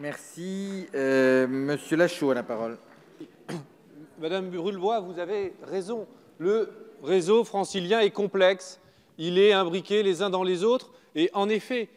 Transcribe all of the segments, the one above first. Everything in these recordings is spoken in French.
Merci. Monsieur Lachaud a la parole. Madame Brulbois, vous avez raison. Le réseau francilien est complexe. Il est imbriqué les uns dans les autres. Et en effet,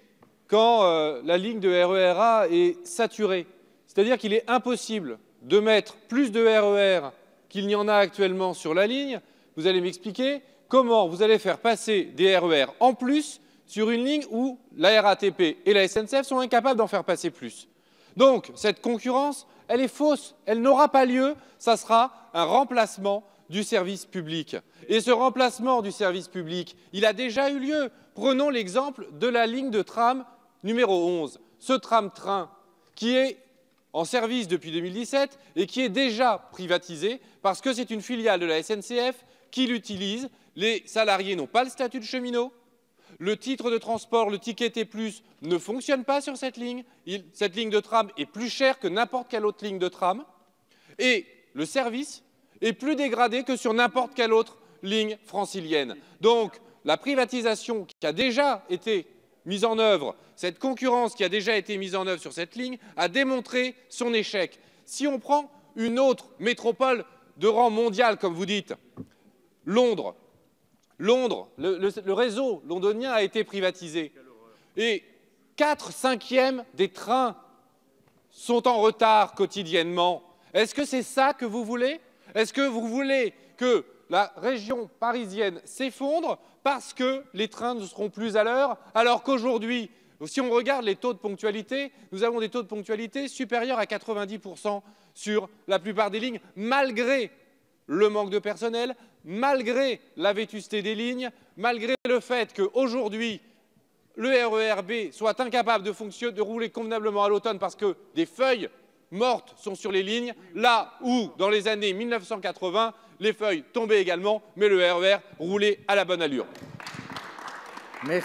quand la ligne de RER A est saturée, c'est-à-dire qu'il est impossible de mettre plus de RER qu'il n'y en a actuellement sur la ligne, vous allez m'expliquer comment vous allez faire passer des RER en plus sur une ligne où la RATP et la SNCF sont incapables d'en faire passer plus. Donc, cette concurrence, elle est fausse, elle n'aura pas lieu, ça sera un remplacement du service public. Et ce remplacement du service public, il a déjà eu lieu. Prenons l'exemple de la ligne de tram numéro 11, ce tram-train qui est en service depuis 2017 et qui est déjà privatisé parce que c'est une filiale de la SNCF qui l'utilise. Les salariés n'ont pas le statut de cheminot. Le titre de transport, le ticket T+, ne fonctionne pas sur cette ligne. Cette ligne de tram est plus chère que n'importe quelle autre ligne de tram. Et le service est plus dégradé que sur n'importe quelle autre ligne francilienne. Donc, la privatisation qui a déjà été mise en œuvre, cette concurrence qui a déjà été mise en œuvre sur cette ligne, a démontré son échec. Si on prend une autre métropole de rang mondial, comme vous dites, Londres, le réseau londonien a été privatisé et 4/5 des trains sont en retard quotidiennement. Est-ce que c'est ça que vous voulez? Est-ce que vous voulez que la région parisienne s'effondre parce que les trains ne seront plus à l'heure, alors qu'aujourd'hui, si on regarde les taux de ponctualité, nous avons des taux de ponctualité supérieurs à 90% sur la plupart des lignes, malgré le manque de personnel, malgré la vétusté des lignes, malgré le fait qu'aujourd'hui, le RER B soit incapable de rouler convenablement à l'automne parce que des feuilles mortes sont sur les lignes, là où, dans les années 1980, les feuilles tombaient également, mais le RER roulait à la bonne allure. Merci.